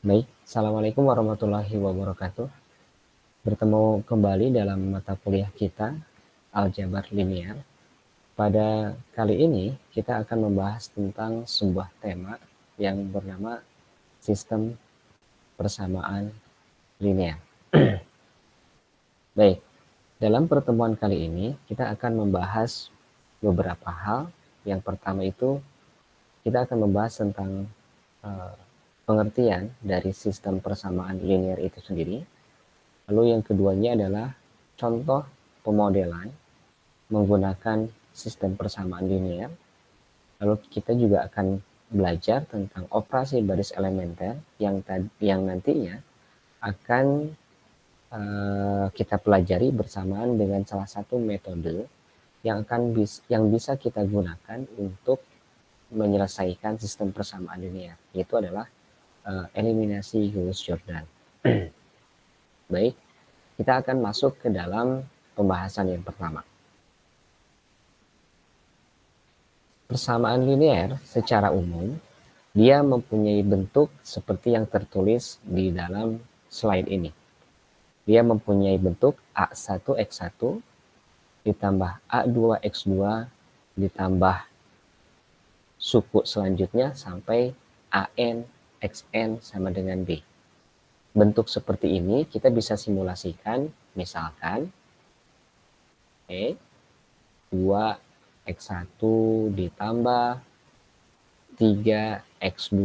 Baik, Assalamualaikum warahmatullahi wabarakatuh. Bertemu kembali dalam mata kuliah kita, Aljabar Linear. Pada kali ini, kita akan membahas tentang sebuah tema yang bernama sistem persamaan linear. Baik, dalam pertemuan kali ini, kita akan membahas beberapa hal. Yang pertama itu, kita akan membahas tentang pengertian dari sistem persamaan linear itu sendiri. Lalu yang keduanya adalah contoh pemodelan menggunakan sistem persamaan linear. Lalu kita juga akan belajar tentang operasi baris elementer yang nantinya akan kita pelajari bersamaan dengan salah satu metode yang bisa kita gunakan untuk menyelesaikan sistem persamaan linear, yaitu adalah eliminasi Gauss-Jordan. Baik, kita akan masuk ke dalam pembahasan yang pertama. Persamaan linear secara umum, dia mempunyai bentuk seperti yang tertulis di dalam slide ini. Dia mempunyai bentuk A1X1 ditambah A2X2 ditambah suku selanjutnya sampai AN XN sama dengan B. Bentuk seperti ini kita bisa simulasikan, misalkan 2X1 ditambah 3X2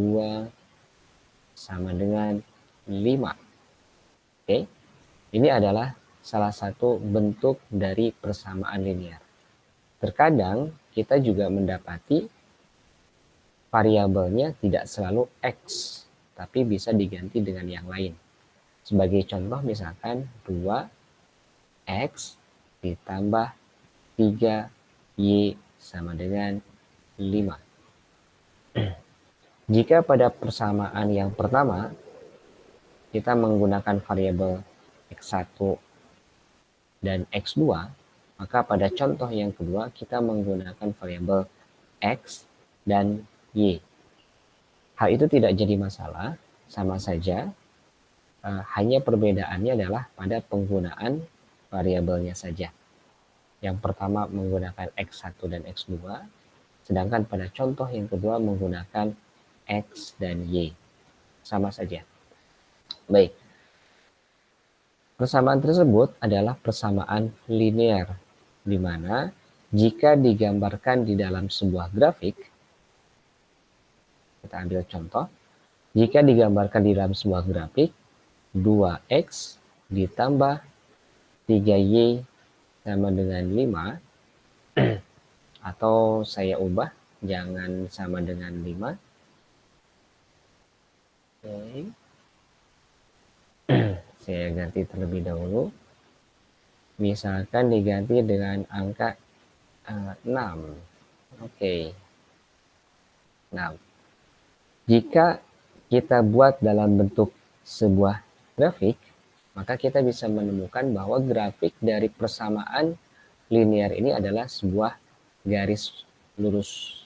sama dengan 5. Oke, ini adalah salah satu bentuk dari persamaan linear. Terkadang kita juga mendapati variabelnya tidak selalu X, tapi bisa diganti dengan yang lain. Sebagai contoh misalkan 2X ditambah 3Y sama dengan 5. Jika pada persamaan yang pertama kita menggunakan variabel X1 dan X2, maka pada contoh yang kedua kita menggunakan variabel X dan Y. Hal itu tidak jadi masalah, sama saja, hanya perbedaannya adalah pada penggunaan variabelnya saja. Yang pertama menggunakan X1 dan X2, sedangkan pada contoh yang kedua menggunakan X dan Y. Sama saja. Baik. Persamaan tersebut adalah persamaan linear, di mana jika digambarkan di dalam sebuah grafik, kita ambil contoh, jika digambarkan di dalam sebuah grafik, 2X ditambah 3Y sama dengan 5, atau saya ubah, jangan sama dengan 5. Oke. Saya ganti terlebih dahulu. Misalkan diganti dengan angka 6. Oke. 6. Jika kita buat dalam bentuk sebuah grafik, maka kita bisa menemukan bahwa grafik dari persamaan linear ini adalah sebuah garis lurus.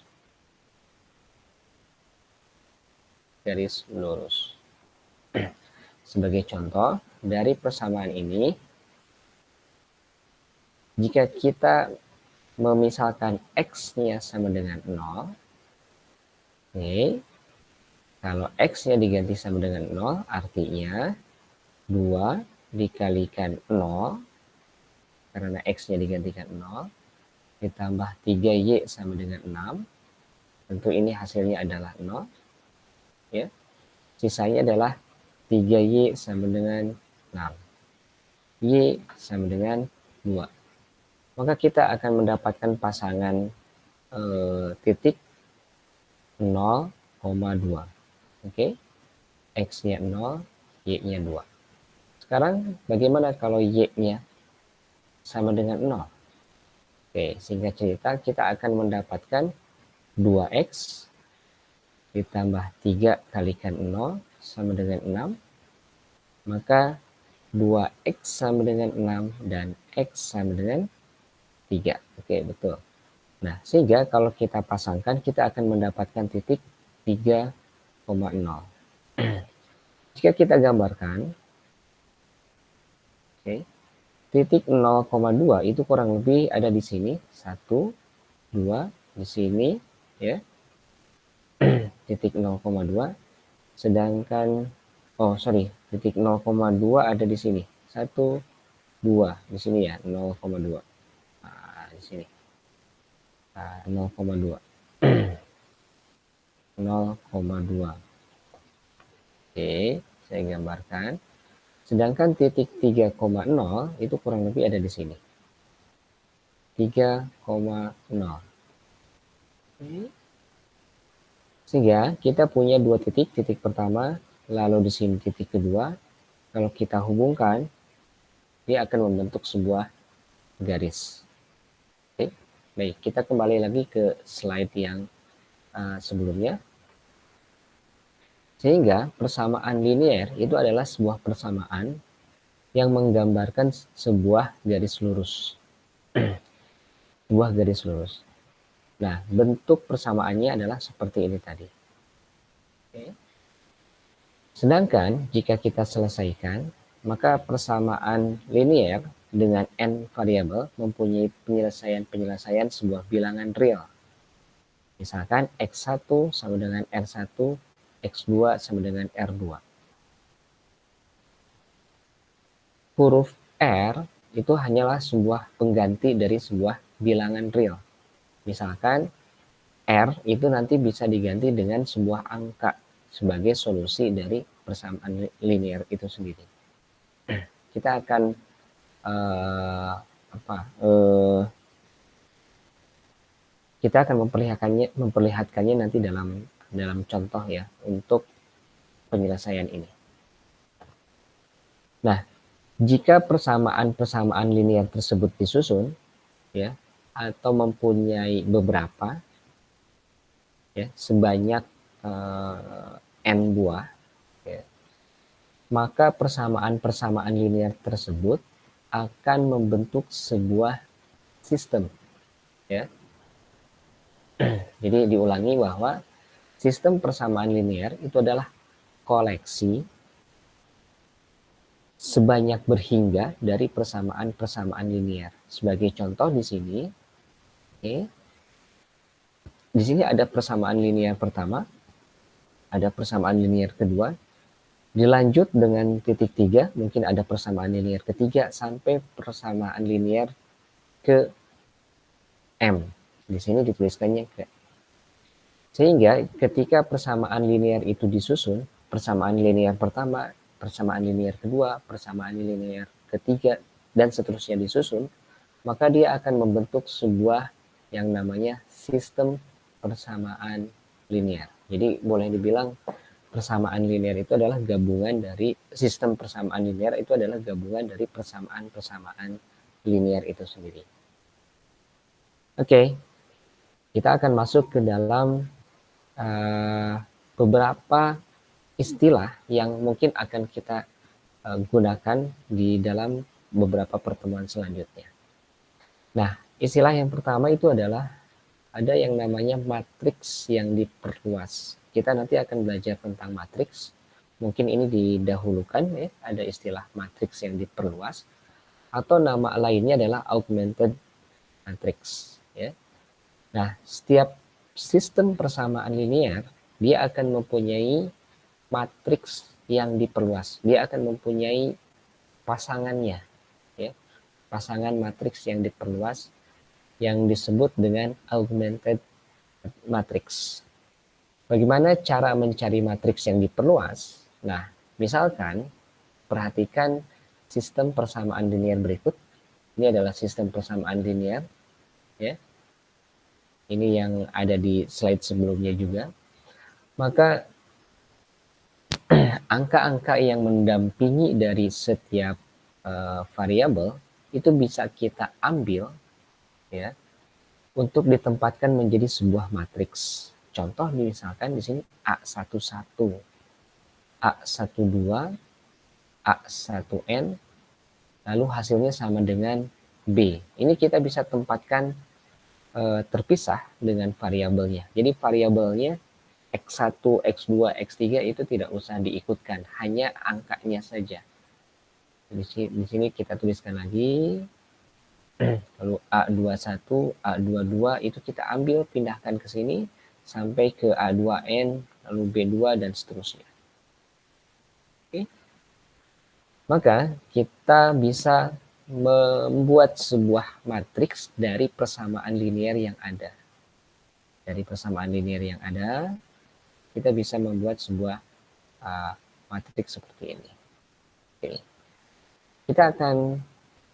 Garis lurus. Sebagai contoh, dari persamaan ini, jika kita memisalkan X-nya sama dengan 0, kalau X-nya diganti sama dengan 0, artinya 2 dikalikan 0, karena X-nya digantikan 0, ditambah 3Y sama dengan 6, tentu ini hasilnya adalah 0, ya. Sisanya adalah 3Y sama dengan 6, Y sama dengan 2. Maka kita akan mendapatkan pasangan titik 0,2. Oke, X-nya 0, Y-nya 2. Sekarang bagaimana kalau Y-nya sama dengan 0? Oke, singkat cerita kita akan mendapatkan 2X ditambah 3 kalikan 0 sama dengan 6. Maka 2X sama dengan 6 dan X sama dengan 3. Oke, betul. Nah, sehingga kalau kita pasangkan kita akan mendapatkan titik 3,0. Jika kita gambarkan, oke, titik 0,2 itu kurang lebih ada di sini, 1, 2, di sini, ya, titik 0,2, sedangkan, oh sorry, titik 0,2 ada di sini, 1, 2, di sini ya, 0,2, nah, di sini, nah, 0,2, 0,2, oke, saya gambarkan. Sedangkan titik 3,0 itu kurang lebih ada di sini. 3,0. Sehingga kita punya dua titik, titik pertama, lalu di sini titik kedua. Kalau kita hubungkan, dia akan membentuk sebuah garis. Oke, baik, kita kembali lagi ke slide yang sebelumnya. Sehingga persamaan linear itu adalah sebuah persamaan yang menggambarkan sebuah garis lurus. Sebuah garis lurus. Nah, bentuk persamaannya adalah seperti ini tadi. Oke. Sedangkan jika kita selesaikan, maka persamaan linear dengan n variabel mempunyai penyelesaian sebuah bilangan real. Misalkan x1 sama dengan r1, x2 sama dengan r2. Huruf r itu hanyalah sebuah pengganti dari sebuah bilangan real. Misalkan R itu nanti bisa diganti dengan sebuah angka sebagai solusi dari persamaan linear itu sendiri. Kita akan kita akan memperlihatkannya nanti dalam contoh ya untuk penyelesaian ini. Nah, jika persamaan linear tersebut disusun ya atau mempunyai beberapa ya sebanyak n buah, ya, maka persamaan linear tersebut akan membentuk sebuah sistem, ya. Jadi diulangi bahwa sistem persamaan linear itu adalah koleksi sebanyak berhingga dari persamaan linear. Sebagai contoh di sini, oke, di sini ada persamaan linear pertama, ada persamaan linear kedua, dilanjut dengan titik 3, mungkin ada persamaan linear ketiga, sampai persamaan linear ke M. Di sini dituliskannya ke. Sehingga ketika persamaan linear itu disusun, persamaan linear pertama, persamaan linear kedua, persamaan linear ketiga, dan seterusnya disusun, maka dia akan membentuk sebuah yang namanya sistem persamaan linear. Jadi boleh dibilang persamaan linear itu adalah gabungan dari sistem persamaan linear itu adalah gabungan dari persamaan linear itu sendiri. Oke, kita akan masuk ke dalam beberapa istilah yang mungkin akan kita gunakan di dalam beberapa pertemuan selanjutnya. Nah, istilah yang pertama itu adalah ada yang namanya matriks yang diperluas. Kita nanti akan belajar tentang matriks. Mungkin ini didahulukan ya, ada istilah matriks yang diperluas atau nama lainnya adalah augmented matrix ya. Nah, setiap sistem persamaan linear dia akan mempunyai matriks yang diperluas. Dia akan mempunyai pasangannya ya. Pasangan matriks yang diperluas yang disebut dengan augmented matrix. Bagaimana cara mencari matriks yang diperluas? Nah, misalkan perhatikan sistem persamaan linear berikut. Ini adalah sistem persamaan linear ya. Ini yang ada di slide sebelumnya juga. Maka angka-angka yang mendampingi dari setiap variabel itu bisa kita ambil ya untuk ditempatkan menjadi sebuah matriks. Contoh misalkan di sini A11, A12, A1N, lalu hasilnya sama dengan B. Ini kita bisa tempatkan terpisah dengan variabelnya. Jadi variabelnya X1, X2, X3 itu tidak usah diikutkan, hanya angkanya saja. Di sini kita tuliskan lagi, lalu A21, A22 itu kita ambil, pindahkan ke sini, sampai ke A2N, lalu B2, dan seterusnya. Oke. Maka kita bisa membuat sebuah matriks dari persamaan linear yang ada. Dari persamaan linear yang ada, kita bisa membuat sebuah matriks seperti ini. Oke. Kita akan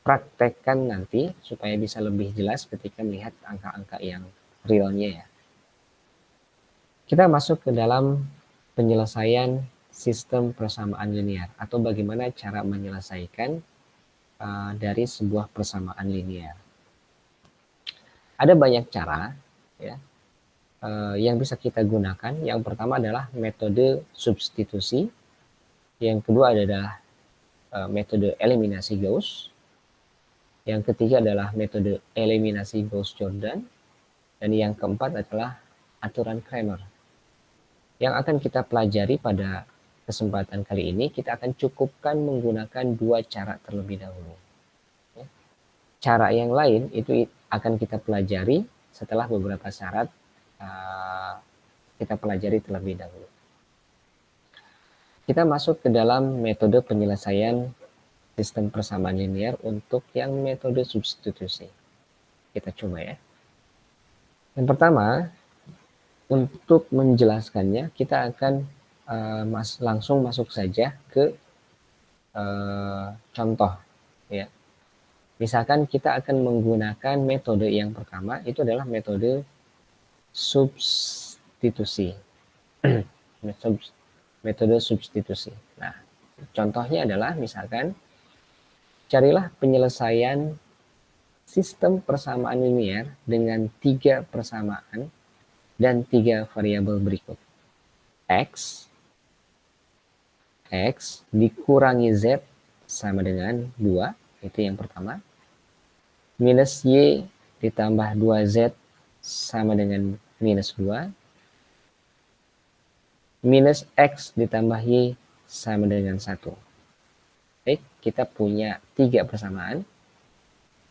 praktekkan nanti supaya bisa lebih jelas ketika melihat angka-angka yang realnya ya. Kita masuk ke dalam penyelesaian sistem persamaan linear atau bagaimana cara menyelesaikan dari sebuah persamaan linear. Ada banyak cara ya yang bisa kita gunakan. Yang pertama adalah metode substitusi. Yang kedua adalah metode eliminasi Gauss. Yang ketiga adalah metode eliminasi Gauss-Jordan. Dan yang keempat adalah aturan Cramer. Yang akan kita pelajari pada kesempatan kali ini, kita akan cukupkan menggunakan dua cara terlebih dahulu. Cara yang lain itu akan kita pelajari setelah beberapa syarat kita pelajari terlebih dahulu. Kita masuk ke dalam metode penyelesaian sistem persamaan linear untuk yang metode substitusi. Kita coba ya. Yang pertama, untuk menjelaskannya kita akan langsung masuk saja ke contoh ya. Misalkan kita akan menggunakan metode yang pertama, itu adalah metode substitusi. Metode substitusi. Nah, contohnya adalah misalkan carilah penyelesaian sistem persamaan linear dengan 3 persamaan dan 3 variabel berikut. X dikurangi Z sama dengan 2, itu yang pertama. Minus Y ditambah 2Z sama dengan minus 2. Minus X ditambah Y sama dengan 1. Baik, kita punya 3 persamaan.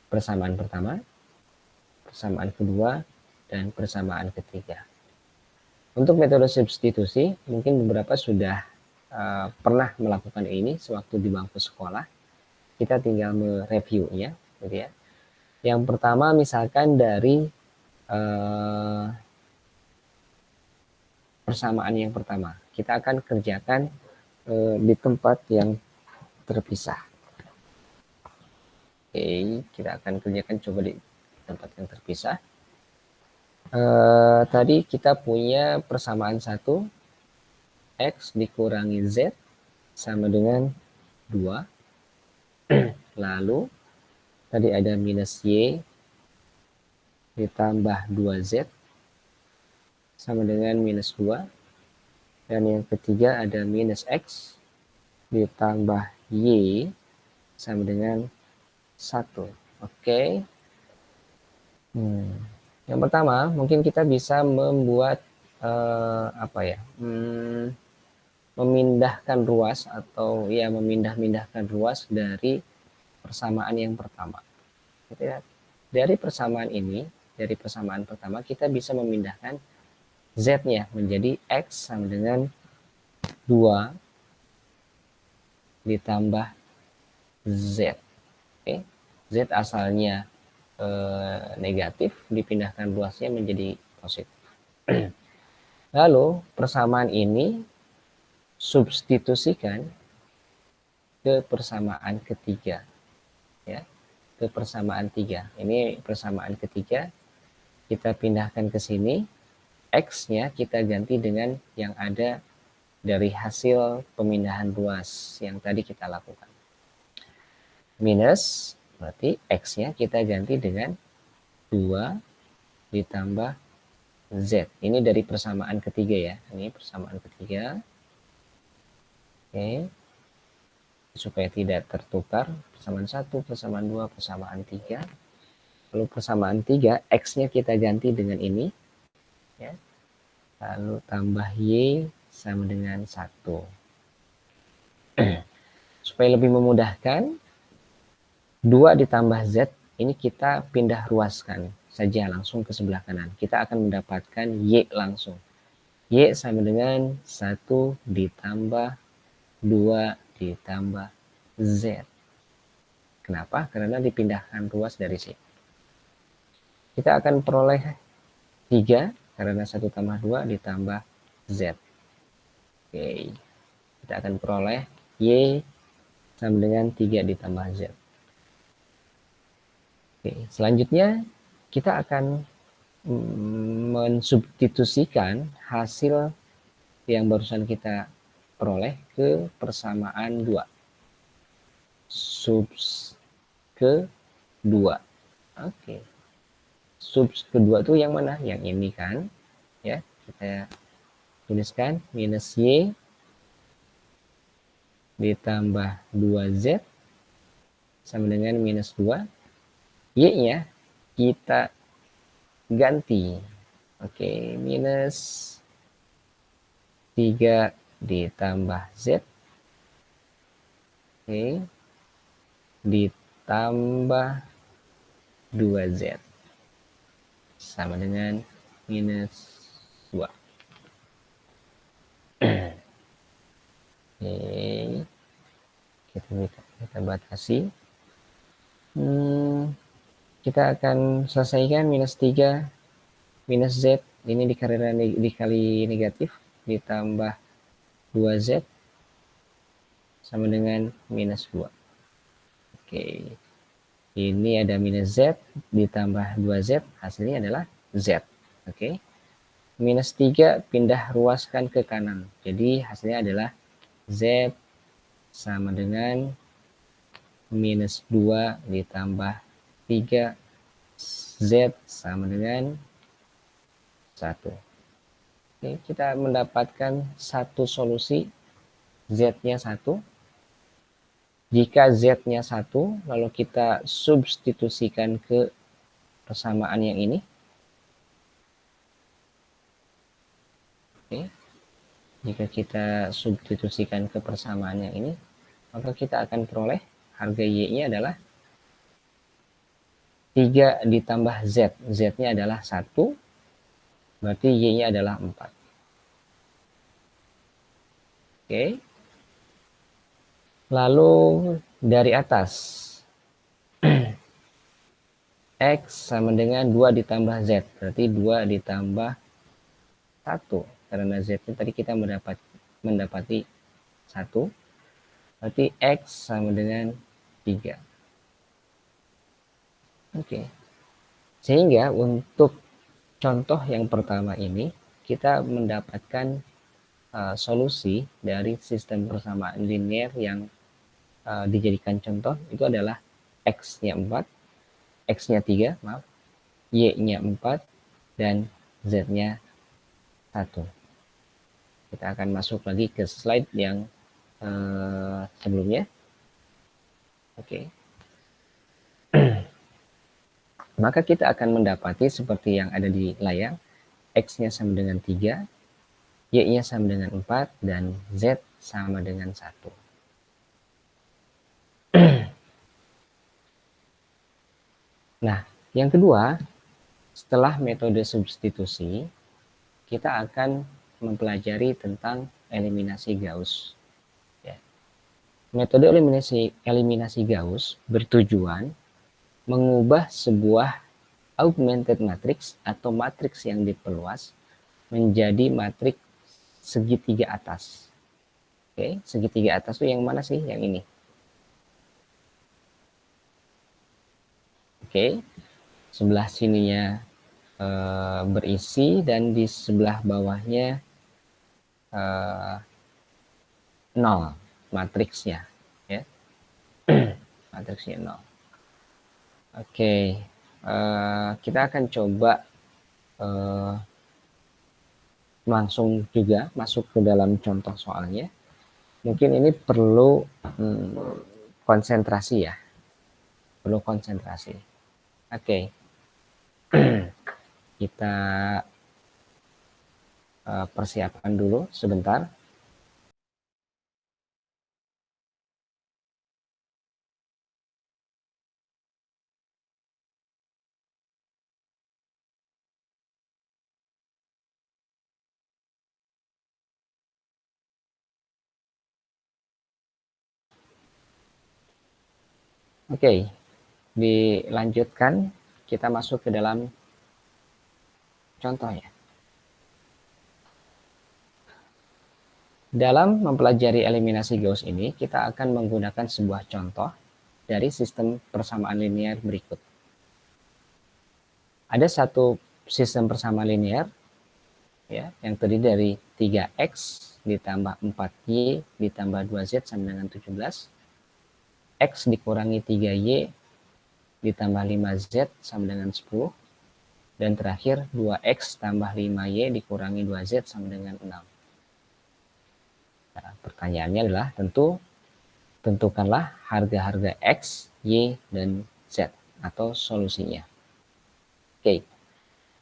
Persamaan pertama, persamaan kedua, dan persamaan ketiga. Untuk metode substitusi, mungkin beberapa sudah pernah melakukan ini sewaktu di bangku sekolah. Kita tinggal mereviewnya, gitu ya. Yang pertama misalkan dari persamaan yang pertama, kita akan kerjakan di tempat yang terpisah. Oke, kita akan kerjakan coba di tempat yang terpisah. Tadi kita punya persamaan 1, X dikurangi Z sama dengan 2. Lalu tadi ada minus Y ditambah 2Z sama dengan minus 2. Dan yang ketiga ada minus X ditambah Y sama dengan 1. Oke. Yang pertama mungkin kita bisa membuat memindahkan ruas atau ya memindahkan ruas dari persamaan yang pertama. Dari persamaan ini, dari persamaan pertama kita bisa memindahkan Z-nya menjadi X sama dengan 2 ditambah Z. Oke. Z asalnya negatif, dipindahkan ruasnya menjadi positif. Lalu persamaan ini substitusikan ke persamaan ketiga ya, ke persamaan 3. Ini persamaan ketiga, kita pindahkan ke sini, X-nya kita ganti dengan yang ada dari hasil pemindahan ruas yang tadi kita lakukan. Minus, berarti X-nya kita ganti dengan 2 ditambah Z. Ini dari persamaan ketiga ya, ini persamaan ketiga. Oke, supaya tidak tertukar, persamaan 1, persamaan 2, persamaan 3. Lalu persamaan 3, X-nya kita ganti dengan ini. Ya. lalu tambah Y sama dengan 1. Supaya lebih memudahkan, 2 ditambah Z ini kita pindah ruaskan saja langsung ke sebelah kanan. Kita akan mendapatkan Y langsung. Y sama dengan 1 ditambah 2 ditambah Z. Kenapa? Karena dipindahkan ruas dari sini. Kita akan peroleh 3 karena 1 tambah 2 ditambah Z. Oke. Kita akan peroleh Y sama dengan 3 ditambah Z. Oke. Selanjutnya kita akan mensubstitusikan hasil yang barusan kita peroleh ke persamaan 2. Subs ke 2. Oke. Subs kedua tuh yang mana? Yang ini kan. Ya, kita tuliskan minus Y ditambah 2Z sama dengan minus 2. Y-nya kita ganti. Oke, minus 3 ditambah Z. Oke. Ditambah 2Z. Sama dengan minus 2. Oke. Kita batasi. Kita akan selesaikan minus 3 minus Z ini dikali negatif ditambah 2Z sama dengan minus 2. Oke. Ini ada minus Z ditambah 2Z, hasilnya adalah Z. Oke. Minus 3 pindah ruaskan ke kanan. Jadi hasilnya adalah Z sama dengan minus 2 ditambah 3 Z sama dengan 1. Oke, kita mendapatkan satu solusi Z-nya 1. Jika Z-nya 1, lalu kita substitusikan ke persamaan yang ini. Oke. Jika kita substitusikan ke persamaan yang ini, maka kita akan peroleh harga Y-nya adalah 3 ditambah Z. Z-nya adalah 1, berarti Y-nya adalah 4. Oke. Lalu dari atas, X sama dengan 2 ditambah Z, berarti 2 ditambah 1. Karena Z-nya tadi kita mendapati 1, berarti X sama dengan 3. Oke. Sehingga untuk contoh yang pertama ini, kita mendapatkan solusi dari sistem persamaan linear yang dijadikan contoh itu adalah X-nya 4, X-nya 3, maaf, Y-nya 4, dan Z-nya 1. Kita akan masuk lagi ke slide yang sebelumnya. Oke. Maka kita akan mendapati seperti yang ada di layar, X-nya sama dengan 3, Y-nya sama dengan 4, dan Z sama dengan 1. Nah, yang kedua, setelah metode substitusi, kita akan mempelajari tentang eliminasi Gauss. Ya. Metode eliminasi Gauss bertujuan mengubah sebuah augmented matrix atau matriks yang diperluas menjadi matriks segitiga atas. Oke, segitiga atas itu yang mana sih? Yang ini. Oke, sebelah sininya berisi dan di sebelah bawahnya 0 matriksnya, ya. Matriksnya 0. Oke, kita akan coba langsung juga masuk ke dalam contoh soalnya. Mungkin ini perlu konsentrasi ya, perlu konsentrasi. Oke. Kita persiapan dulu sebentar. Oke, dilanjutkan, kita masuk ke dalam contoh ya. Dalam mempelajari eliminasi Gauss ini, kita akan menggunakan sebuah contoh dari sistem persamaan linear berikut. Ada satu sistem persamaan linear ya, yang terdiri dari 3x ditambah 4y ditambah 2z sama dengan 17, x dikurangi 3y ditambah 5z sama dengan 10, dan terakhir 2x tambah 5y dikurangi 2z sama dengan 6. Nah, pertanyaannya adalah tentukanlah harga-harga x, y, dan z atau solusinya. Oke,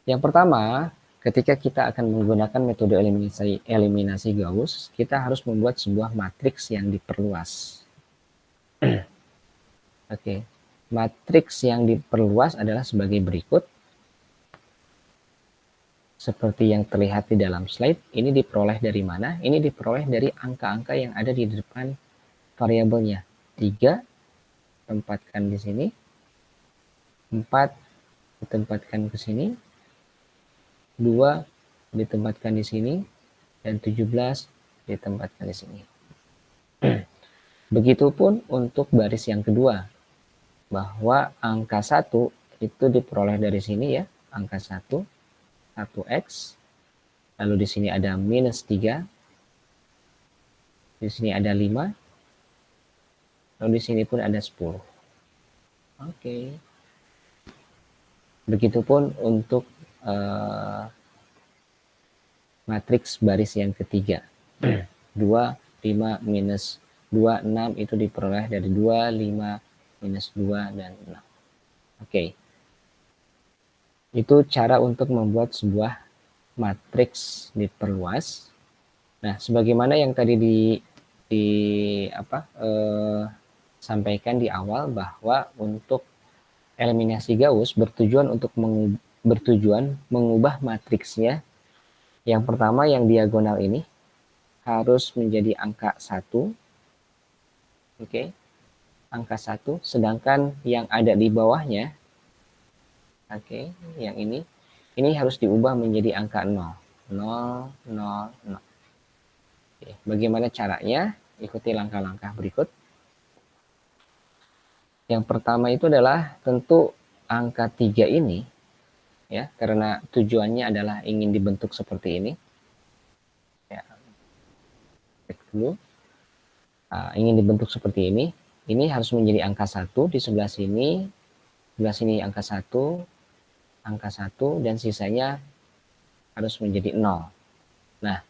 yang pertama, ketika kita akan menggunakan metode eliminasi Gauss, kita harus membuat sebuah matriks yang diperluas. Oke, matriks yang diperluas adalah sebagai berikut. Seperti yang terlihat di dalam slide, ini diperoleh dari mana? Ini diperoleh dari angka-angka yang ada di depan variabelnya. 3 tempatkan di sini, 4 ditempatkan ke sini, 2 ditempatkan di sini, dan 17 ditempatkan di sini. Begitupun untuk baris yang kedua, bahwa angka 1 itu diperoleh dari sini ya, angka 1, 1x, lalu di sini ada minus 3, di sini ada 5, lalu di sini pun ada 10. Oke. Begitupun untuk matriks baris yang ketiga. 2, 5, minus 2, 6 itu diperoleh dari 2, 5, minus 2, dan 6. Oke. Itu cara untuk membuat sebuah matriks diperluas. Nah, sebagaimana yang tadi sampaikan di awal, bahwa untuk eliminasi Gauss bertujuan mengubah matriksnya. Yang pertama, yang diagonal ini harus menjadi angka 1. Oke. Angka 1, sedangkan yang ada di bawahnya, oke, yang ini harus diubah menjadi angka 0. 0, 0, 0. Oke, bagaimana caranya? Ikuti langkah-langkah berikut. Yang pertama itu adalah tentu angka 3 ini, ya, karena tujuannya adalah ingin dibentuk seperti ini. Ya, cek dulu. Ingin dibentuk seperti ini harus menjadi angka 1 di sebelah sini angka 1, dan sisanya harus menjadi 0. Nah,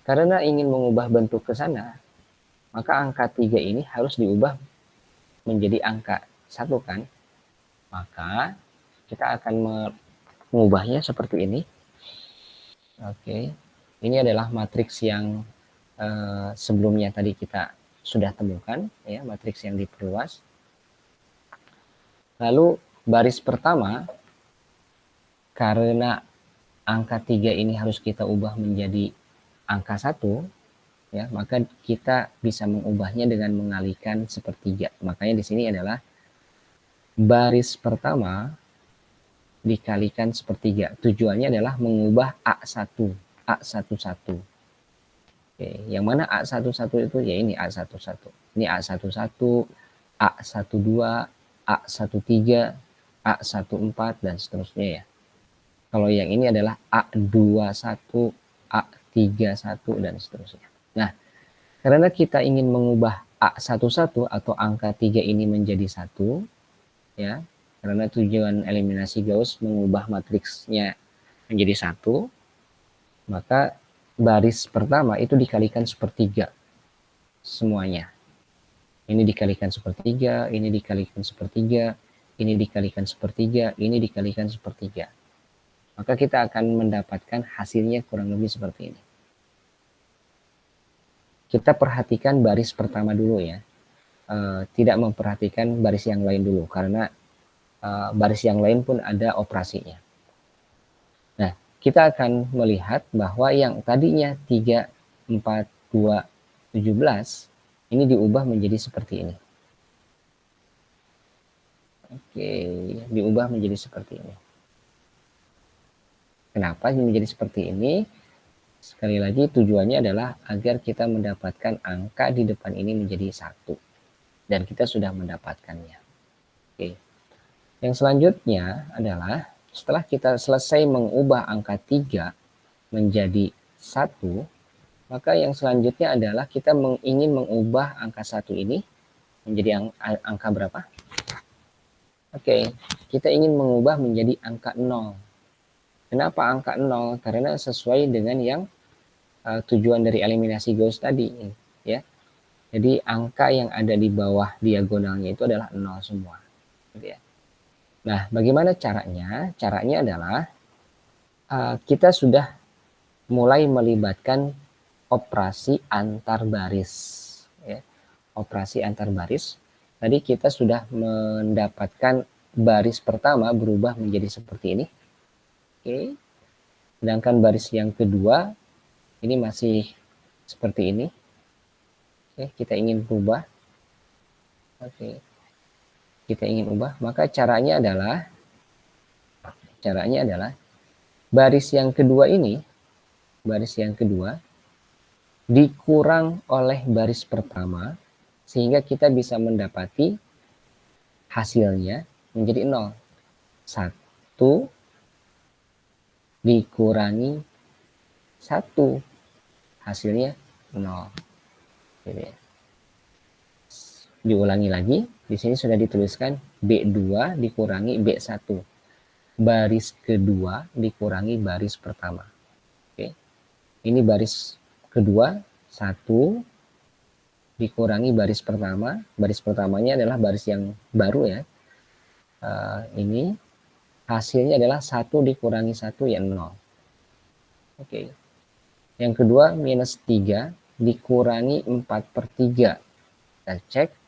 karena ingin mengubah bentuk ke sana, maka angka 3 ini harus diubah menjadi angka 1 kan? Maka kita akan mengubahnya seperti ini. Oke, ini adalah matriks yang sebelumnya tadi kita sudah temukan, ya, matriks yang diperluas. Lalu baris pertama, karena angka 3 ini harus kita ubah menjadi angka 1, ya, maka kita bisa mengubahnya dengan mengalihkan sepertiga. Makanya di sini adalah baris pertama dikalikan sepertiga. Tujuannya adalah mengubah A11. Oke, yang mana A11 itu ya ini A11. Ini A11, A12, A13, A14, dan seterusnya ya. Kalau yang ini adalah A21, A31, dan seterusnya. Nah, karena kita ingin mengubah A11 atau angka 3 ini menjadi 1, ya, karena tujuan eliminasi Gauss mengubah matriksnya menjadi 1, maka baris pertama itu dikalikan sepertiga semuanya. Ini dikalikan sepertiga, ini dikalikan sepertiga, ini dikalikan sepertiga, ini dikalikan sepertiga. maka kita akan mendapatkan hasilnya kurang lebih seperti ini. Kita perhatikan baris pertama dulu ya, tidak memperhatikan baris yang lain dulu, karena baris yang lain pun ada operasinya. Nah, kita akan melihat bahwa yang tadinya 3, 4, 2, 17, ini diubah menjadi seperti ini. Oke, diubah menjadi seperti ini. Kenapa menjadi seperti ini? Sekali lagi tujuannya adalah agar kita mendapatkan angka di depan ini menjadi 1. Dan kita sudah mendapatkannya. Oke. Yang selanjutnya adalah setelah kita selesai mengubah angka 3 menjadi 1, maka yang selanjutnya adalah kita ingin mengubah angka 1 ini menjadi angka berapa? Oke, kita ingin mengubah menjadi angka 0. Kenapa angka 0? Karena sesuai dengan yang tujuan dari eliminasi Gauss tadi, ya. Jadi angka yang ada di bawah diagonalnya itu adalah 0 semua, gitu ya. Nah, bagaimana caranya? Caranya adalah kita sudah mulai melibatkan operasi antar baris, ya. Operasi antar baris. Tadi kita sudah mendapatkan baris pertama berubah menjadi seperti ini. Oke. Sedangkan baris yang kedua ini masih seperti ini. Oke, kita ingin berubah. Oke. Kita ingin ubah, maka caranya adalah baris yang kedua ini, baris yang kedua dikurang oleh baris pertama sehingga kita bisa mendapati hasilnya menjadi 0. 1 dikurangi 1, hasilnya 0. Gitu ya. Diulangi lagi, di sini sudah dituliskan B2 dikurangi B1. Baris kedua dikurangi baris pertama. Oke. Ini baris kedua, 1 dikurangi baris pertama. Baris pertamanya adalah baris yang baru ya. Ini hasilnya adalah 1 dikurangi 1 ya 0. Oke. Yang kedua minus 3 dikurangi 4/3. Kita cek.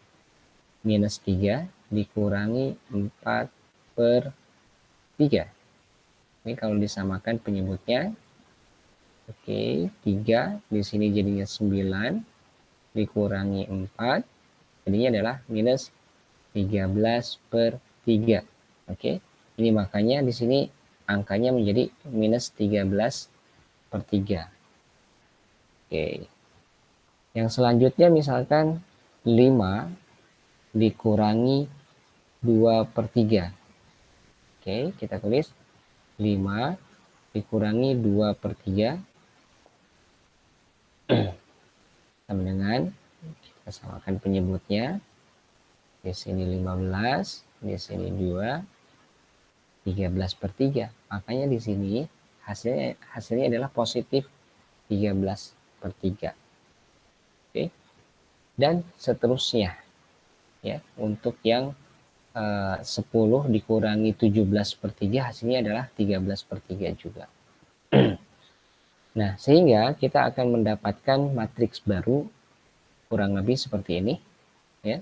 Minus 3 dikurangi 4/3. Ini kalau disamakan penyebutnya. Oke, 3 di sini jadinya 9 dikurangi 4 jadinya adalah minus 13/3. Oke. Ini makanya di sini angkanya menjadi minus 13/3. Oke. Yang selanjutnya misalkan 5 dikurangi 2/3. Oke, kita tulis 5 dikurangi 2/3 sama dengan, kita samakan penyebutnya. Di sini 15, di sini 2, 13/3. Makanya di sini hasilnya adalah positif 13/3. Oke. Dan seterusnya. Ya, untuk yang 10 dikurangi 17/3 hasilnya adalah 13/3 juga. Nah, sehingga kita akan mendapatkan matriks baru kurang lebih seperti ini, ya.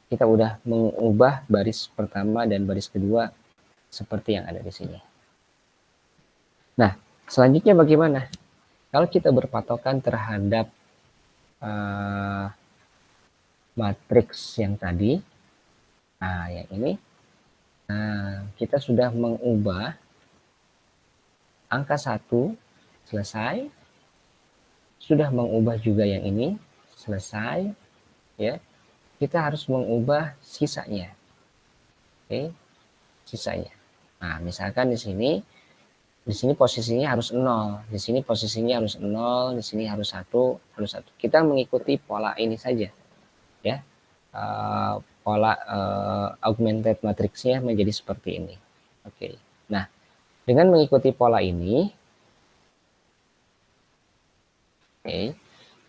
Kita udah mengubah baris pertama dan baris kedua seperti yang ada di sini. Nah, selanjutnya bagaimana? Kalau kita berpatokan terhadap matriks yang tadi, nah yang ini, kita sudah mengubah angka 1 selesai, sudah mengubah juga yang ini selesai, ya. Kita harus mengubah sisanya. Oke, sisanya. Nah, misalkan di sini posisinya harus 0, di sini posisinya harus 0, di sini harus 1, harus 1. Kita mengikuti pola ini saja. Ya, pola augmented matrixnya menjadi seperti ini. Oke. Nah, dengan mengikuti pola ini,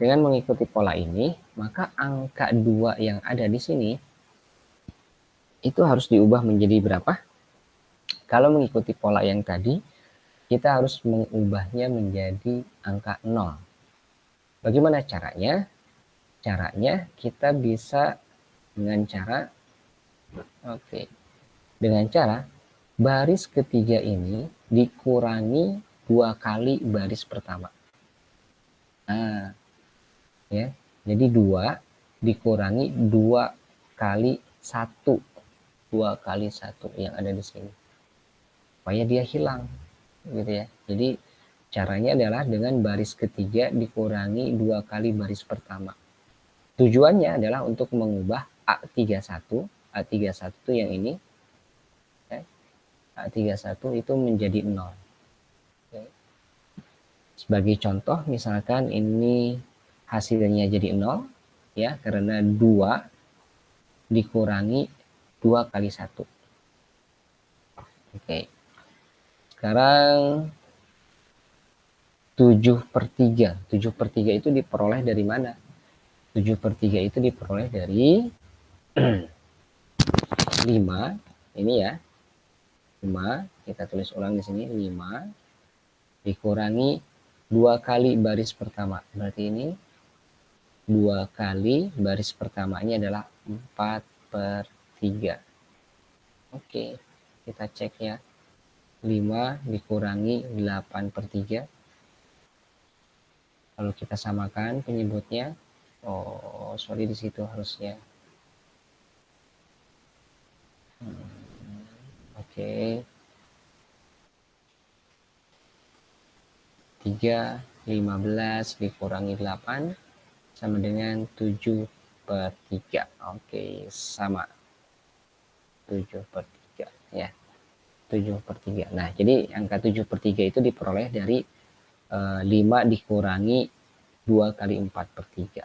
dengan mengikuti pola ini, maka angka 2 yang ada di sini itu harus diubah menjadi berapa? Kalau mengikuti pola yang tadi, kita harus mengubahnya menjadi angka 0. Bagaimana caranya? Caranya kita bisa dengan cara dengan cara baris ketiga ini dikurangi 2 kali baris pertama. Nah, ya. Jadi 2 dikurangi 2 kali 1. 2 kali 1 yang ada di sini. Supaya dia hilang. Gitu ya. Jadi caranya adalah dengan baris ketiga dikurangi 2 kali baris pertama. Tujuannya adalah untuk mengubah A31. A31 itu yang ini. Ya. A31 itu menjadi 0. Ya. Sebagai contoh, misalkan ini hasilnya jadi 0. Ya, karena 2 dikurangi 2 kali 1. Oke. Sekarang 7/3. 7/3 itu diperoleh dari mana? 7/3 itu diperoleh dari 5. Ini ya. 5, kita tulis ulang di sini, 5 dikurangi 2 kali baris pertama. Berarti ini 2 kali baris pertamanya adalah 4/3. Oke, kita cek ya. 5 dikurangi 8/3. Kalau kita samakan penyebutnya, sorry di situ harusnya. Oke. 3, 15 dikurangi 8 sama dengan 7/3. Oke, sama. 7/3 ya. 7/3. Nah, jadi angka 7/3 itu diperoleh dari 5 dikurangi 2 kali 4/3.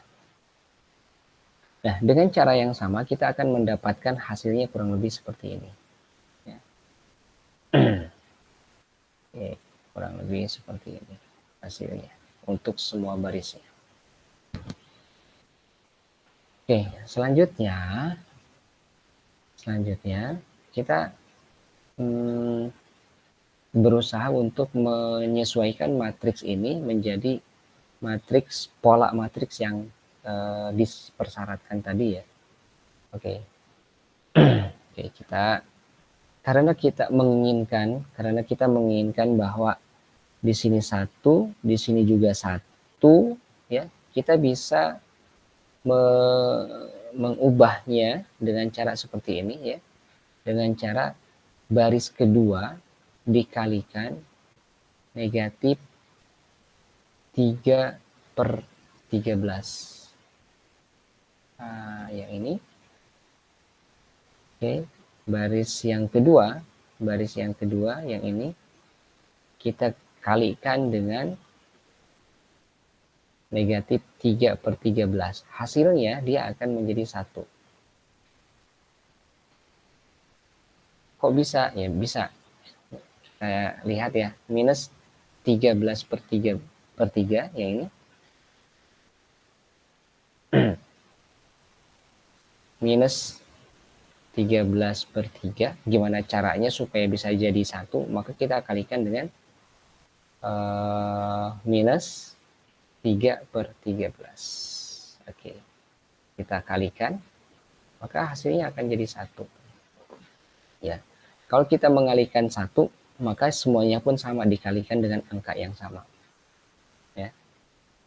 Nah, dengan cara yang sama kita akan mendapatkan hasilnya kurang lebih seperti ini. Ya. Oke, kurang lebih seperti ini hasilnya untuk semua barisnya. Oke, selanjutnya kita berusaha untuk menyesuaikan matriks ini menjadi matriks pola matriks yang dipersyaratkan tadi ya. Oke. Oke, karena kita menginginkan bahwa di sini 1, di sini juga 1 ya, kita bisa mengubahnya dengan cara seperti ini ya. Dengan cara baris kedua dikalikan negatif 3/13. Nah, yang ini. Oke, baris yang kedua yang ini kita kalikan dengan negatif 3/13. Hasilnya dia akan menjadi 1. Kok bisa? Ya bisa. Saya lihat ya, minus 13/3 yang ini. Minus 13/3. Gimana caranya supaya bisa jadi 1? Maka kita kalikan dengan minus 3/13. Oke. Kita kalikan, maka hasilnya akan jadi 1. Ya. Kalau kita mengalikan 1, maka semuanya pun sama dikalikan dengan angka yang sama. Ya.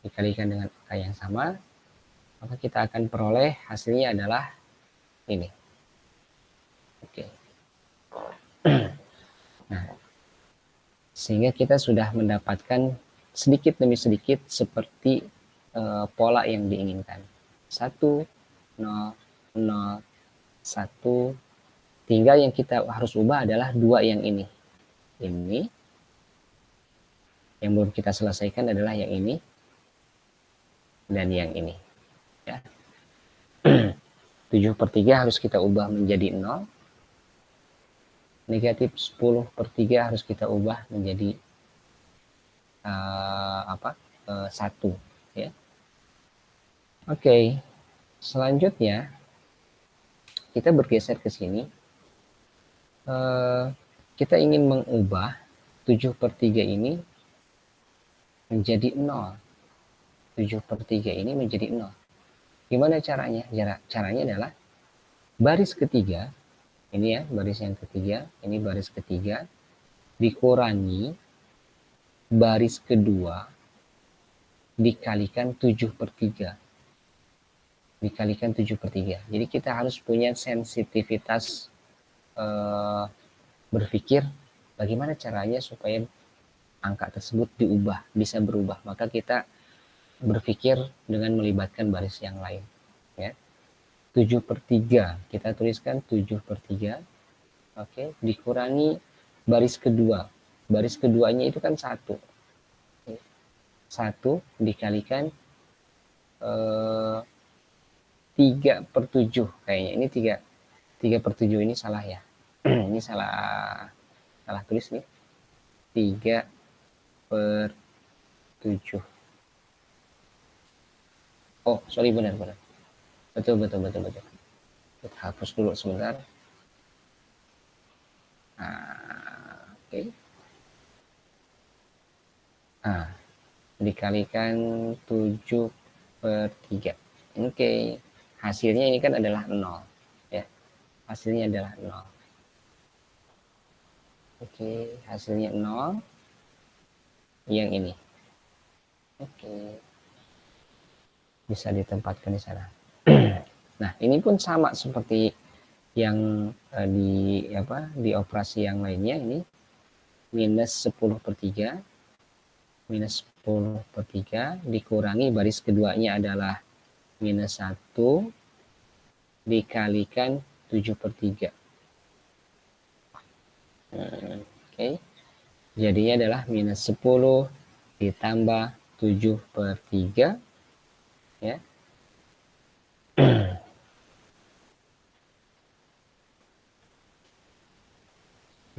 Dikalikan dengan angka yang sama, maka kita akan peroleh hasilnya adalah ini. Oke. Nah, sehingga kita sudah mendapatkan sedikit demi sedikit seperti pola yang diinginkan. 1, 0, 0, 1. Tinggal yang kita harus ubah adalah 2 yang ini. Ini. Yang belum kita selesaikan adalah yang ini. Dan yang ini. Ya. 7/3 harus kita ubah menjadi 0. Negatif 10/3 harus kita ubah menjadi 1. Ya. Oke. Selanjutnya kita bergeser ke sini. kita ingin mengubah 7/3 ini menjadi 0. 7/3 ini menjadi 0. Gimana caranya? Caranya adalah baris ketiga, ini ya, baris yang ketiga, ini baris ketiga, dikurangi baris kedua dikalikan 7/3. Dikalikan 7/3. Jadi kita harus punya sensitivitas berpikir bagaimana caranya supaya angka tersebut bisa berubah. Maka kita berpikir dengan melibatkan baris yang lain. Ya. 7/3, kita tuliskan 7/3. Oke, dikurangi baris kedua. Baris keduanya itu kan 1. 1 dikalikan 3/7 kayaknya. Ini 3/7 ini salah ya. Ini salah tulis nih. 3/7. Oh, sorry, benar. Betul. Kita hapus dulu sebentar. Oke. Dikalikan 7/3. Oke. Hasilnya ini kan adalah 0. Ya. Hasilnya adalah 0. Oke, hasilnya 0. Yang ini. Oke. Bisa ditempatkan di sana. Nah, ini pun sama seperti yang di operasi yang lainnya. Ini minus 10/3. Minus 10/3 dikurangi baris keduanya adalah minus 1 dikalikan 7/3. Oke. Jadinya adalah minus 10 ditambah 7/3. Ya.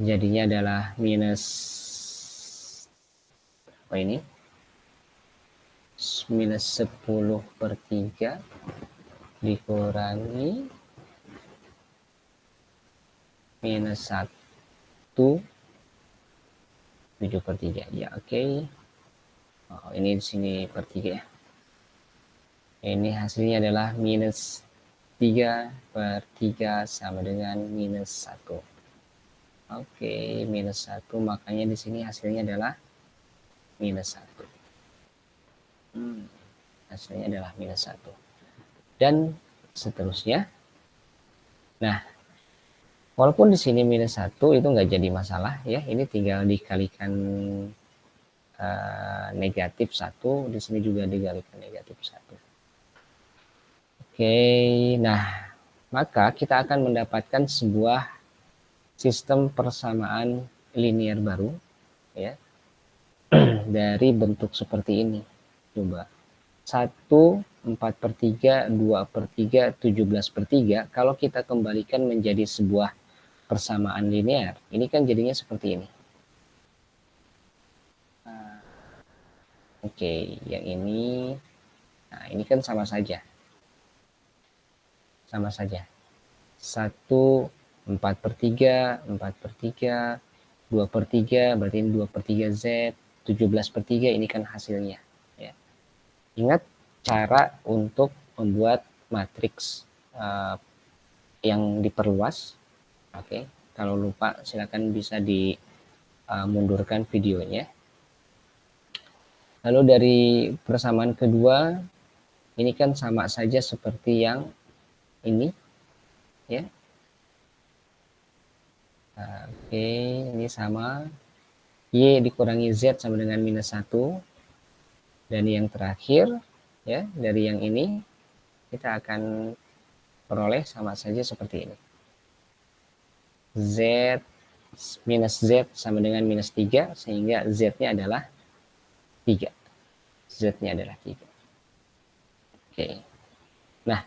Jadinya adalah minus minus 10/3 dikurangi minus 1 7/3. Ya, oke. Oh, ini di sini per 3 ya. Ini hasilnya adalah minus 3/3 sama dengan minus 1. Oke, minus 1, makanya di sini hasilnya adalah minus 1. Hasilnya adalah minus 1. Dan seterusnya. Nah, walaupun di sini minus 1 itu nggak jadi masalah ya. Ini tinggal dikalikan negatif 1. Di sini juga dikalikan negatif 1. Oke, nah maka kita akan mendapatkan sebuah sistem persamaan linear baru ya dari bentuk seperti ini. Coba 1 4/3 2/3 17/3 kalau kita kembalikan menjadi sebuah persamaan linear, ini kan jadinya seperti ini. Oke, yang ini, nah ini kan sama saja. 1 4/3 4/3 2/3 berarti ini 2/3 Z, 17/3 ini kan hasilnya ya. Ingat cara untuk membuat matriks yang diperluas. Oke, kalau lupa silakan bisa dimundurkan videonya. Lalu dari persamaan kedua ini kan sama saja seperti yang ini ya. Oke, ini sama. Y dikurangi Z sama dengan minus 1. Dan yang terakhir ya, dari yang ini kita akan peroleh sama saja seperti ini. Z minus Z sama dengan minus 3 sehingga Z-nya adalah 3. Z-nya adalah 3. Oke. Nah,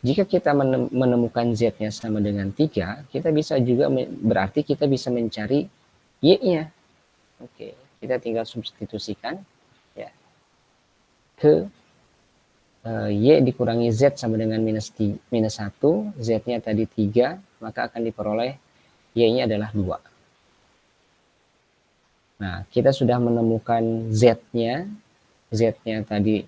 jika kita menemukan Z-nya sama dengan 3, kita bisa juga berarti kita bisa mencari Y-nya. Oke, kita tinggal substitusikan ya. Ke Y dikurangi Z sama dengan minus 1, Z-nya tadi 3, maka akan diperoleh Y-nya adalah 2. Nah, kita sudah menemukan Z-nya. Z-nya tadi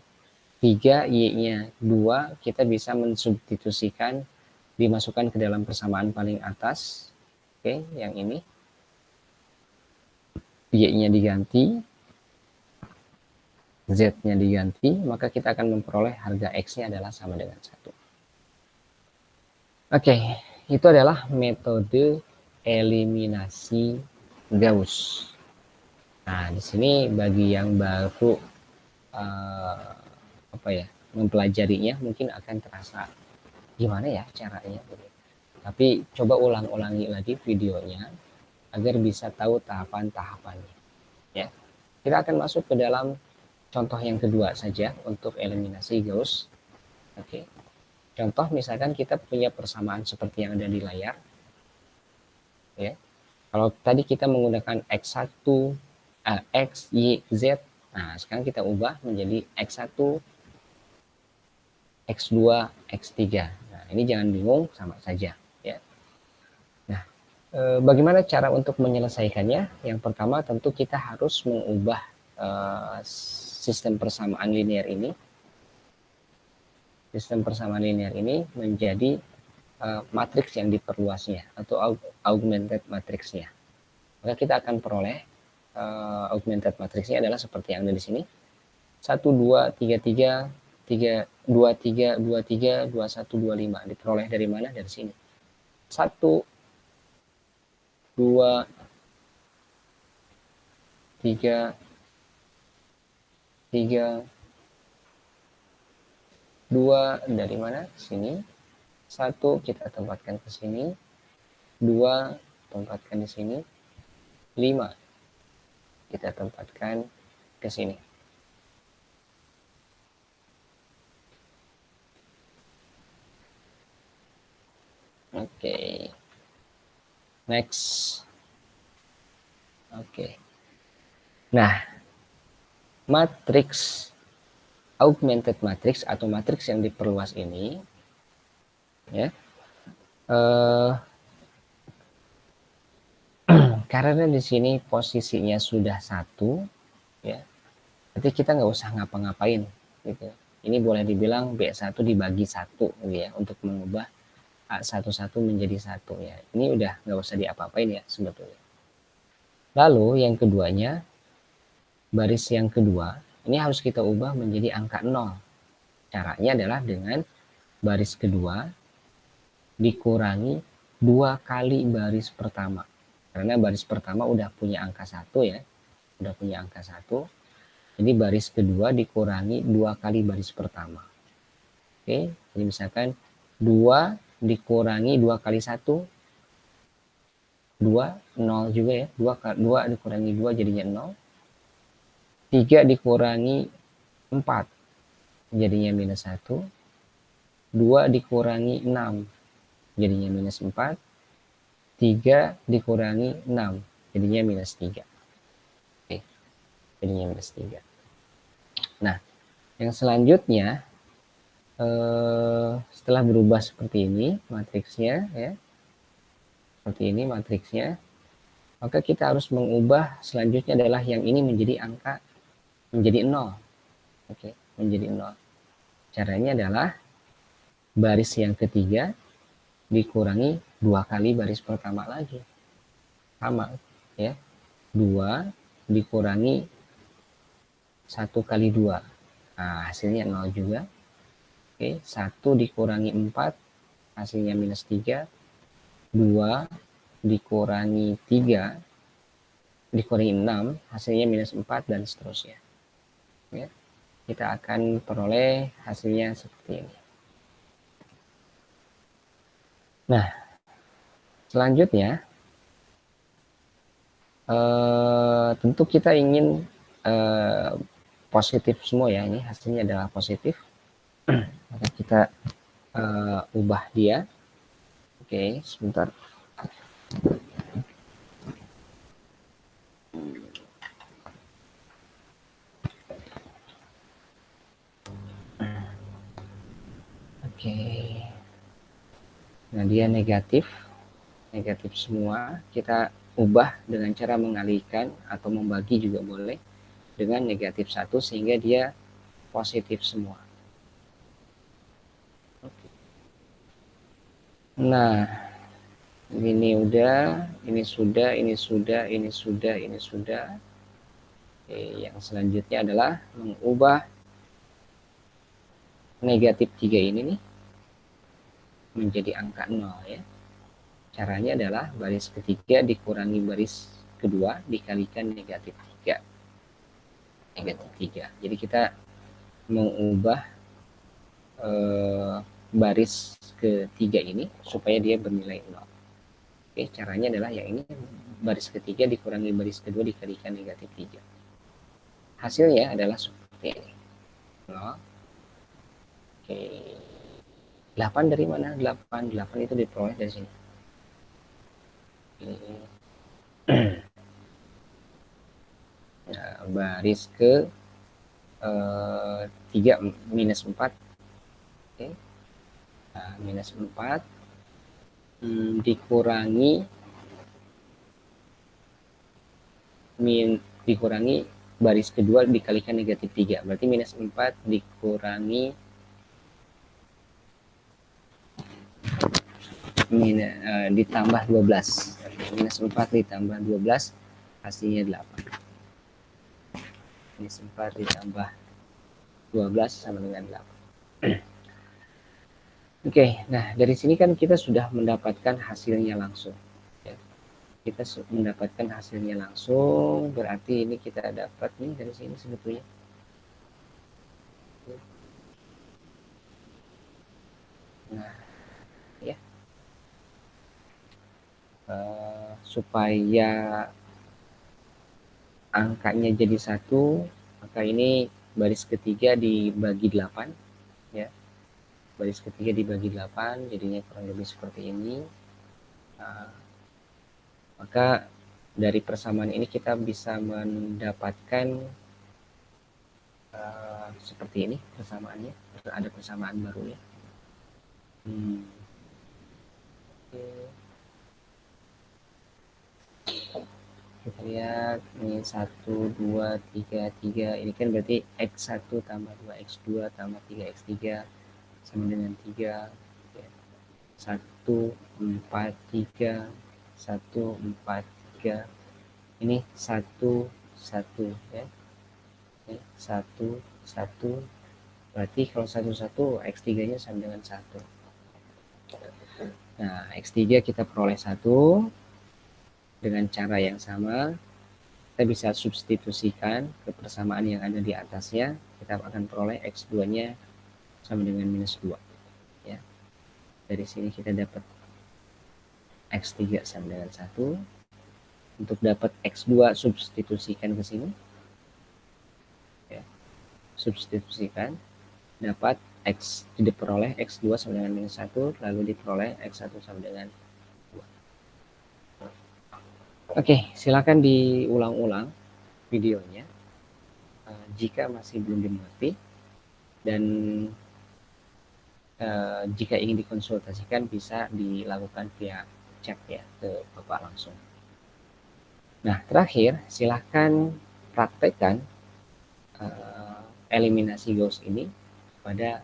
3, Y-nya 2. Kita bisa mensubstitusikan, dimasukkan ke dalam persamaan paling atas. Oke, yang ini. Y-nya diganti, Z-nya diganti, maka kita akan memperoleh harga X-nya adalah sama dengan 1. Oke, itu adalah metode eliminasi Gauss. Nah, di sini bagi yang baru mempelajarinya mungkin akan terasa gimana ya caranya. Tapi coba ulang-ulangi lagi videonya agar bisa tahu tahapan-tahapannya. Ya, kita akan masuk ke dalam contoh yang kedua saja untuk eliminasi Gauss. Oke. Contoh misalkan kita punya persamaan seperti yang ada di layar. Ya. Kalau tadi kita menggunakan X1, X, Y, Z. Nah, sekarang kita ubah menjadi X1, X2, X3. Nah, ini jangan bingung, sama saja. Ya. Nah, bagaimana cara untuk menyelesaikannya? Yang pertama tentu kita harus mengubah sistem persamaan linear ini. Sistem persamaan linear ini menjadi matriks yang diperluasnya atau augmented matriksnya. Maka kita akan peroleh augmented matriksnya adalah seperti yang ada di sini. 1, 2, 3, 3, 3, 2, 3, 2, 3, 2, 1, 2, 5. Diperoleh dari mana? Dari sini. 1, 2, 3, 3, 2 dari mana? Sini. 1 kita tempatkan ke sini. 2 tempatkan di sini. 5 kita tempatkan ke sini. Oke. Next. Oke. Nah, matriks augmented matrix atau matriks yang diperluas ini ya. Karena di sini posisinya sudah 1 ya. Berarti kita nggak usah ngapa-ngapain gitu. Ini boleh dibilang B1 dibagi 1 gitu ya untuk mengubah A11 menjadi 1 ya. Ini udah nggak usah diapa-apain ya sebetulnya. Lalu yang keduanya, baris yang kedua, ini harus kita ubah menjadi angka 0. Caranya adalah dengan baris kedua dikurangi 2 kali baris pertama. Karena baris pertama udah punya angka 1 ya. Udah punya angka 1. Jadi baris kedua dikurangi 2 kali baris pertama. Oke, jadi misalkan 2 dikurangi 2 kali 1, 2, 0 juga ya. 2 dikurangi 2 jadinya 0. 3 dikurangi 4 jadinya minus 1. 2 dikurangi 6 jadinya minus 4. 3 dikurangi 6 jadinya minus 3. Oke, jadinya minus 3. Nah, yang selanjutnya setelah berubah seperti ini matriksnya ya, seperti ini matriksnya, maka kita harus mengubah selanjutnya adalah yang ini menjadi angka menjadi 0. Oke, menjadi 0. Caranya adalah baris yang ketiga dikurangi 2 kali baris pertama lagi. Sama ya. 2 dikurangi 1 kali 2. Nah, hasilnya 0 juga. Oke, 1 dikurangi 4 hasilnya minus 3. 2 dikurangi 3 dikurangi 6 hasilnya minus 4 dan seterusnya. Ya, kita akan peroleh hasilnya seperti ini. Nah, selanjutnya tentu kita ingin positif semua ya, ini hasilnya adalah positif. Maka kita ubah dia. Oke, sebentar. Oke. Nah, dia negatif semua. Kita ubah dengan cara mengalihkan atau membagi juga boleh dengan negatif 1 sehingga dia positif semua. Nah, ini udah, ini sudah, ini sudah, ini sudah, ini sudah. Oke, yang selanjutnya adalah mengubah negatif 3 ini nih menjadi angka 0 ya. Caranya adalah baris ketiga dikurangi baris kedua dikalikan negatif 3. Negatif 3. Jadi kita mengubah baris ketiga ini supaya dia bernilai 0. Oke, caranya adalah yang ini baris ketiga dikurangi baris kedua dikalikan negatif 3. Hasilnya adalah seperti ini. 0. Oke. 8 dari mana? 8 itu diperoleh dari sini. Nah, baris ke 3 minus 4. Oke. Nah, minus 4 dikurangi baris kedua dikalikan negatif 3. Berarti minus 4 dikurangi ditambah 12. Minus 4 ditambah 12 hasilnya 8. Minus 4 ditambah 12 sama dengan 8. Oke, nah dari sini kan kita sudah mendapatkan hasilnya langsung. Kita mendapatkan hasilnya langsung, berarti ini kita dapat nih dari sini sebetulnya. Nah, ya. Supaya angkanya jadi 1, maka ini baris ketiga dibagi 8 ya. Baris ketiga dibagi 8 jadinya kurang lebih seperti ini. Maka dari persamaan ini kita bisa mendapatkan seperti ini persamaannya. Ada persamaan baru ya. Kita lihat ini 1, 2, 3, 3. Ini kan berarti X1 tambah 2X2 tambah 3X3 sama dengan 3. 1, 4, 3. 1, 4, 3. Ini 1, 1 ya. 1, 1. Berarti kalau 1, 1 X3 nya sama dengan 1. Nah, X3 kita peroleh 1 dengan cara yang sama. Kita bisa substitusikan ke persamaan yang ada di atasnya. Kita akan peroleh X2 nya sama dengan minus 2 ya. Dari sini kita dapat X3 sama dengan 1. Untuk dapat X2 substitusikan ke sini ya. Substitusikan, dapat X diperoleh X2 sama dengan minus 1, lalu diperoleh X1 sama dengan 2. Oke, silakan diulang-ulang videonya jika masih belum dimengerti, dan jika ingin dikonsultasikan bisa dilakukan via chat ya ke Bapak langsung. Nah, terakhir silahkan praktekkan eliminasi Gauss ini pada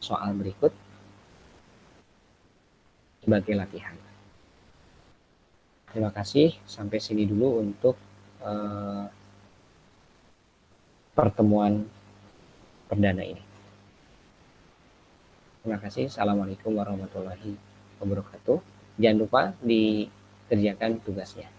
soal berikut sebagai latihan. Terima kasih, sampai sini dulu untuk pertemuan perdana ini. Terima kasih. Assalamualaikum warahmatullahi wabarakatuh. Jangan lupa dikerjakan tugasnya.